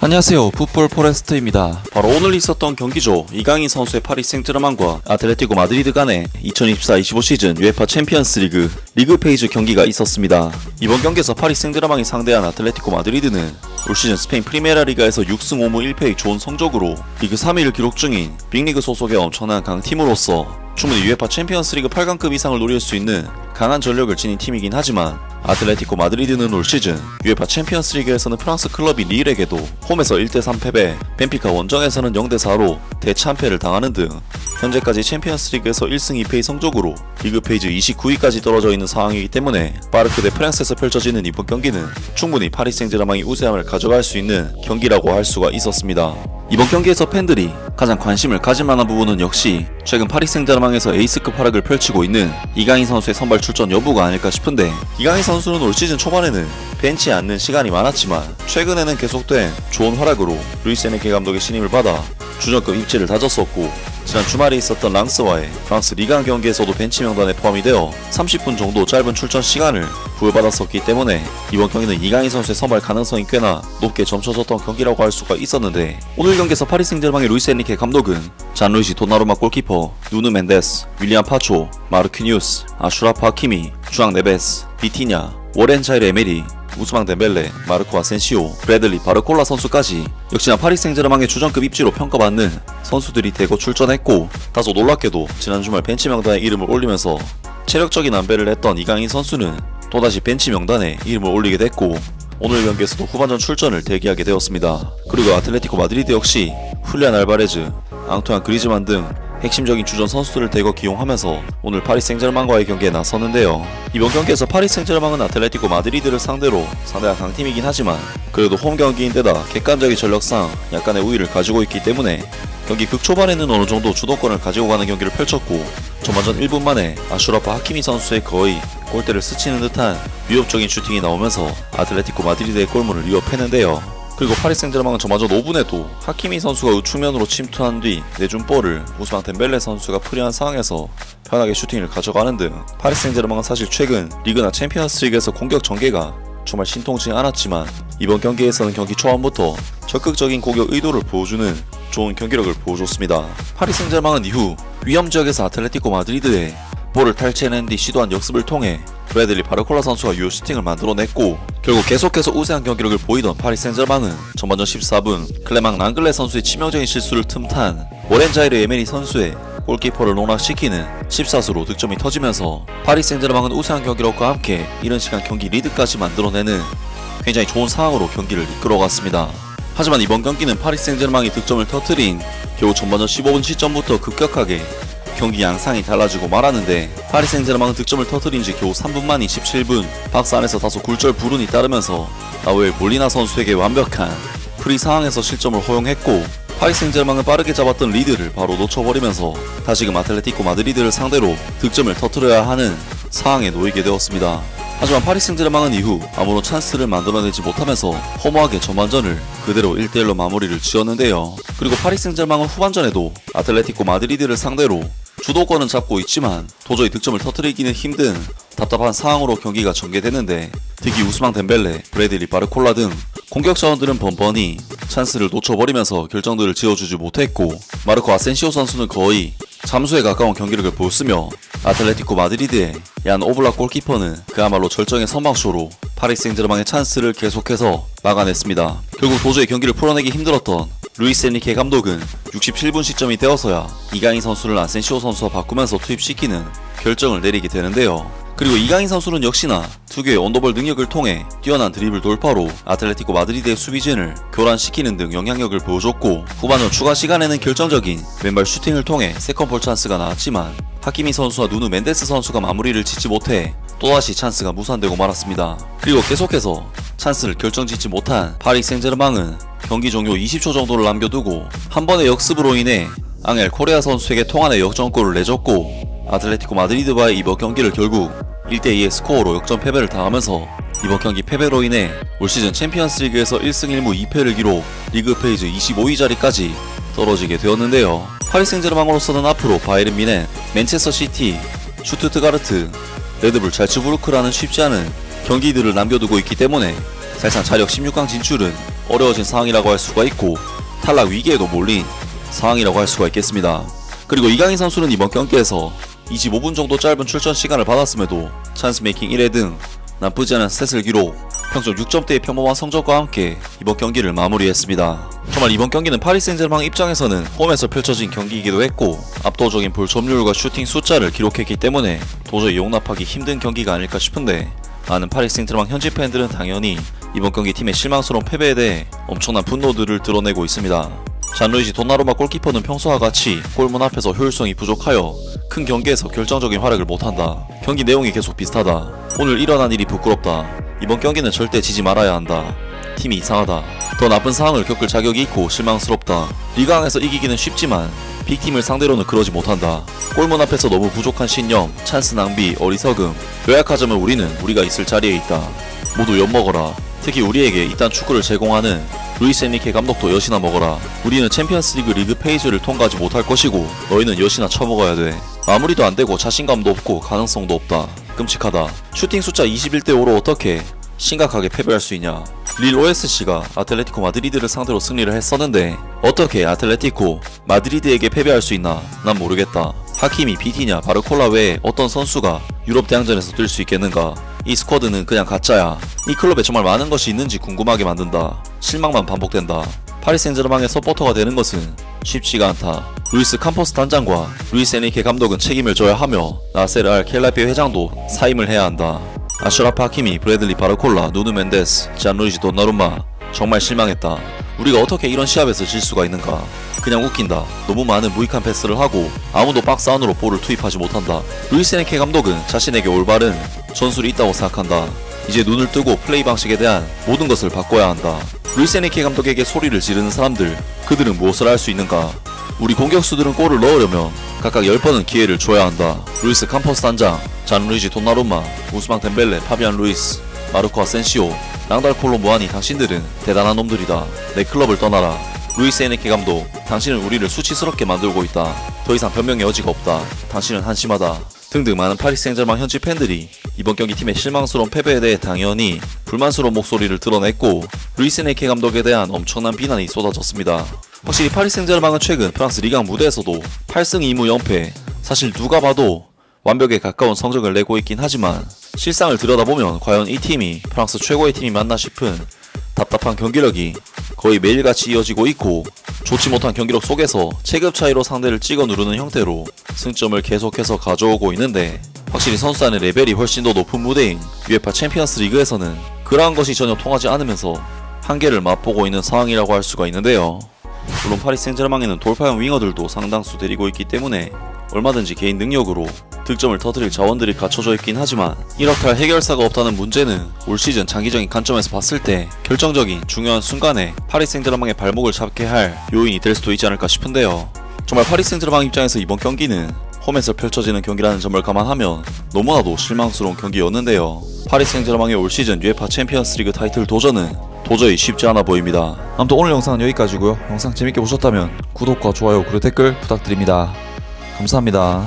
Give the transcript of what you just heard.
안녕하세요, 풋볼 포레스트입니다. 바로 오늘 있었던 경기죠. 이강인 선수의 파리 생제르맹과 아틀레티코 마드리드 간의 2024-25 시즌 UEFA 챔피언스 리그 페이지 경기가 있었습니다. 이번 경기에서 파리 생제르맹이 상대한 아틀레티코 마드리드는 올 시즌 스페인 프리메라 리가에서 6승 5무 1패의 좋은 성적으로 리그 3위를 기록 중인 빅리그 소속의 엄청난 강팀으로서 충분히 UEFA 챔피언스 리그 8강급 이상을 노릴 수 있는 강한 전력을 지닌 팀이긴 하지만 아틀레티코 마드리드는 올 시즌 UEFA 챔피언스 리그에서는 프랑스 클럽인 릴에게도 홈에서 1대3 패배, 벤피카 원정에서는 0대4로 대참패를 당하는 등 현재까지 챔피언스 리그에서 1승 2패의 성적으로 리그 페이지 29위까지 떨어져 있는 상황이기 때문에 파르크 대 프랑스에서 펼쳐지는 이번 경기는 충분히 파리 생제르맹이 우세함을 가져갈 수 있는 경기라고 할 수가 있었습니다. 이번 경기에서 팬들이 가장 관심을 가질 만한 부분은 역시 최근 파리 생제르맹에서 에이스급 활약을 펼치고 있는 이강인 선수의 선발 출전 여부가 아닐까 싶은데, 이강인 선수는 올 시즌 초반에는 벤치에 앉는 시간이 많았지만 최근에는 계속된 좋은 활약으로 루이스 에니케 감독의 신임을 받아 주전급 입지를 다졌었고, 지난 주말에 있었던 랑스와의 프랑스 리강 경기에서도 벤치 명단에 포함이 되어 30분 정도 짧은 출전 시간을 부여받았었기 때문에 이번 경기는 이강인 선수의 선발 가능성이 꽤나 높게 점쳐졌던 경기라고 할 수가 있었는데, 오늘 경기에서 파리 생제르맹의 루이스 에니케 감독은 잔루이지 도나루마 골키퍼, 누누 멘데스, 윌리안 파초, 마르퀴뉴스, 아슈라프 하키미, 주앙 네베스, 비티냐, 워렌 자일 에메리, 우스망 덴벨레, 마르코 아센시오, 브래들리 바르콜라 선수까지 역시나 파리 생제르맹의 주전급 입지로 평가받는 선수들이 대거 출전했고, 다소 놀랍게도 지난 주말 벤치 명단에 이름을 올리면서 체력적인 안배를 했던 이강인 선수는 또다시 벤치 명단에 이름을 올리게 됐고, 오늘 경기에서도 후반전 출전을 대기하게 되었습니다. 그리고 아틀레티코 마드리드 역시 훌리안 알바레즈, 앙투안 그리즈만 등 핵심적인 주전 선수들을 대거 기용하면서 오늘 파리 생제르맹과의 경기에 나섰는데요. 이번 경기에서 파리 생제르맹은 아틀레티코 마드리드를 상대로 상당한 강팀이긴 하지만 그래도 홈 경기인데다 객관적인 전력상 약간의 우위를 가지고 있기 때문에 경기 극초반에는 어느정도 주도권을 가지고 가는 경기를 펼쳤고, 전반전 1분 만에 아슈라프 하키미 선수의 거의 골대를 스치는 듯한 위협적인 슈팅이 나오면서 아틀레티코 마드리드의 골문을 위협했는데요. 그리고 파리 생제르맹은 전반전 5분에도 하키미 선수가 우측면으로 침투한 뒤 내준 볼을 우스망 덴벨레 선수가 프리한 상황에서 편하게 슈팅을 가져가는 등 파리 생제르맹은 사실 최근 리그나 챔피언스 리그에서 공격 전개가 정말 신통치 않았지만 이번 경기에서는 경기 초반부터 적극적인 공격 의도를 보여주는 좋은 경기력을 보여줬습니다. 파리 생제르맹은 이후 위험지역에서 아틀레티코 마드리드에 볼을 탈취해낸 뒤 시도한 역습을 통해 브래들리 바르콜라 선수가 유효 슈팅을 만들어냈고, 결국 계속해서 우세한 경기력을 보이던 파리 생제르맹은 전반전 14분 클레망 랑글레 선수의 치명적인 실수를 틈탄 워렌 자이르 에메리 선수의 골키퍼를 농락시키는 14수로 득점이 터지면서 파리 생제르맹은 우세한 경기력과 함께 이른 시간 경기 리드까지 만들어내는 굉장히 좋은 상황으로 경기를 이끌어갔습니다. 하지만 이번 경기는 파리 생제르맹이 득점을 터뜨린 겨우 전반전 15분 시점부터 급격하게 경기 양상이 달라지고 말았는데, 파리 생제르맹은 득점을 터뜨린 지 겨우 3분 만인 17분 박스 안에서 다소 굴절 불운이 따르면서 라우엘 몰리나 선수에게 완벽한 프리 상황에서 실점을 허용했고, 파리 생제르맹은 빠르게 잡았던 리드를 바로 놓쳐버리면서 다시금 아틀레티코 마드리드를 상대로 득점을 터뜨려야 하는 상황에 놓이게 되었습니다. 하지만 파리 생제르맹은 이후 아무런 찬스를 만들어내지 못하면서 허무하게 전반전을 그대로 1대1로 마무리를 지었는데요. 그리고 파리 생제르맹은 후반전에도 아틀레티코 마드리드를 상대로 주도권은 잡고 있지만 도저히 득점을 터뜨리기는 힘든 답답한 상황으로 경기가 전개되는데, 특히 우스망 덴벨레, 브래들리 바르콜라 등 공격 자원들은 번번이 찬스를 놓쳐버리면서 결정들을 지어주지 못했고, 마르코 아센시오 선수는 거의 잠수에 가까운 경기력을 보였으며 아틀레티코 마드리드의 얀 오블락 골키퍼는 그야말로 절정의 선방쇼로 파리 생제르맹의 찬스를 계속해서 막아냈습니다. 결국 도저히 경기를 풀어내기 힘들었던 루이스 에니케 감독은 67분 시점이 되어서야 이강인 선수를 아센시오 선수와 바꾸면서 투입시키는 결정을 내리게 되는데요. 그리고 이강인 선수는 역시나 특유의 언더볼 능력을 통해 뛰어난 드리블 돌파로 아틀레티코 마드리드의 수비진을 교란시키는 등 영향력을 보여줬고, 후반전 추가 시간에는 결정적인 왼발 슈팅을 통해 세컨볼 찬스가 나왔지만 하키미 선수와 누누 멘데스 선수가 마무리를 짓지 못해 또다시 찬스가 무산되고 말았습니다. 그리고 계속해서 찬스를 결정짓지 못한 파리 생제르맹은 경기 종료 20초 정도를 남겨두고 한 번의 역습으로 인해 앙헬 코레아 선수에게 통안의 역전골을 내줬고, 아틀레티코 마드리드와의 이번 경기를 결국 1대2의 스코어로 역전 패배를 당하면서 이번 경기 패배로 인해 올 시즌 챔피언스 리그에서 1승 1무 2패를 기록 리그 페이지 25위 자리까지 떨어지게 되었는데요. 파리 생제르맹으로서는 앞으로 바이에른 뮌헨, 맨체스터 시티, 슈투트가르트, 레드불 잘츠부르크라는 쉽지 않은 경기들을 남겨두고 있기 때문에 사실상 자력 16강 진출은 어려워진 상황이라고 할 수가 있고 탈락 위기에도 몰린 상황이라고 할 수가 있겠습니다. 그리고 이강인 선수는 이번 경기에서 25분 정도 짧은 출전 시간을 받았음에도 찬스 메이킹 1회 등 나쁘지 않은 스탯을 기록, 평점 6점대의 평범한 성적과 함께 이번 경기를 마무리했습니다. 정말 이번 경기는 파리 생제르맹 입장에서는 홈에서 펼쳐진 경기이기도 했고 압도적인 볼 점유율과 슈팅 숫자를 기록했기 때문에 도저히 용납하기 힘든 경기가 아닐까 싶은데, 많은 파리 생제르맹 현지 팬들은 당연히 이번 경기 팀의 실망스러운 패배에 대해 엄청난 분노들을 드러내고 있습니다. 잔루이지 돈나루마 골키퍼는 평소와 같이 골문 앞에서 효율성이 부족하여 큰 경기에서 결정적인 활약을 못한다. 경기 내용이 계속 비슷하다. 오늘 일어난 일이 부끄럽다. 이번 경기는 절대 지지 말아야 한다. 팀이 이상하다. 더 나쁜 상황을 겪을 자격이 있고 실망스럽다. 리그왕에서 이기기는 쉽지만 빅팀을 상대로는 그러지 못한다. 골문 앞에서 너무 부족한 신념, 찬스 낭비, 어리석음. 요약하자면 우리는 우리가 있을 자리에 있다. 모두 엿먹어라. 특히 우리에게 이딴 축구를 제공하는 루이스 엔리케 감독도 여시나 먹어라. 우리는 챔피언스리그 리그 페이지를 통과하지 못할 것이고 너희는 여시나 처먹어야 돼. 마무리도 안되고 자신감도 없고 가능성도 없다. 끔찍하다. 슈팅 숫자 21대5로 어떻게 심각하게 패배할 수 있냐. 릴 OSC가 아틀레티코 마드리드를 상대로 승리를 했었는데 어떻게 아틀레티코 마드리드에게 패배할 수 있나 난 모르겠다. 하키미, 비티냐, 바르콜라 외에 어떤 선수가 유럽 대항전에서 뛸 수 있겠는가. 이 스쿼드는 그냥 가짜야. 이 클럽에 정말 많은 것이 있는지 궁금하게 만든다. 실망만 반복된다. 파리 생제르맹의 서포터가 되는 것은 쉽지가 않다. 루이스 캄포스 단장과 루이스 에니케 감독은 책임을 져야 하며 나세르 알 켈라피 회장도 사임을 해야 한다. 아슈라프 하키미, 브래들리 바르콜라, 누누 멘데스, 잔루이지 돈나루마, 정말 실망했다. 우리가 어떻게 이런 시합에서 질 수가 있는가. 그냥 웃긴다. 너무 많은 무익한 패스를 하고 아무도 박스 안으로 볼을 투입하지 못한다. 루이스 에니케 감독은 자신에게 올바른 전술이 있다고 생각한다. 이제 눈을 뜨고 플레이 방식에 대한 모든 것을 바꿔야 한다. 루이스 에니케 감독에게 소리를 지르는 사람들, 그들은 무엇을 할 수 있는가. 우리 공격수들은 골을 넣으려면 각각 10번은 기회를 줘야 한다. 루이스 캄포스 단장, 잔루이지 돈나루마, 우스망 덴벨레, 파비안 루이스, 마르코 아센시오, 랑달 콜로무아니, 당신들은 대단한 놈들이다. 내 클럽을 떠나라. 루이스 에니케 감독, 당신은 우리를 수치스럽게 만들고 있다. 더 이상 변명의 여지가 없다. 당신은 한심하다. 등등 많은 파리 생제르맹 현지 팬들이 이번 경기 팀의 실망스러운 패배에 대해 당연히 불만스러운 목소리를 드러냈고 루이스 에니케 감독에 대한 엄청난 비난이 쏟아졌습니다. 확실히 파리 생제르맹은 최근 프랑스 리강 무대에서도 8승 2무 0패, 사실 누가 봐도 완벽에 가까운 성적을 내고 있긴 하지만 실상을 들여다보면 과연 이 팀이 프랑스 최고의 팀이 맞나 싶은 답답한 경기력이 거의 매일같이 이어지고 있고, 좋지 못한 경기력 속에서 체급 차이로 상대를 찍어 누르는 형태로 승점을 계속해서 가져오고 있는데, 확실히 선수단의 레벨이 훨씬 더 높은 무대인 UEFA 챔피언스 리그에서는 그러한 것이 전혀 통하지 않으면서 한계를 맛보고 있는 상황이라고 할 수가 있는데요. 물론 파리 생제르맹에는 돌파형 윙어들도 상당수 데리고 있기 때문에 얼마든지 개인 능력으로 득점을 터뜨릴 자원들이 갖춰져 있긴 하지만 이렇게 할 해결사가 없다는 문제는 올 시즌 장기적인 관점에서 봤을 때 결정적인 중요한 순간에 파리 생제르맹의 발목을 잡게 할 요인이 될 수도 있지 않을까 싶은데요. 정말 파리 생제르맹 입장에서 이번 경기는 홈에서 펼쳐지는 경기라는 점을 감안하면 너무나도 실망스러운 경기였는데요. 파리 생제르맹의 올 시즌 UEFA 챔피언스리그 타이틀 도전은 도저히 쉽지 않아 보입니다. 아무튼 오늘 영상은 여기까지고요. 영상 재밌게 보셨다면 구독과 좋아요 그리고 댓글 부탁드립니다. 감사합니다.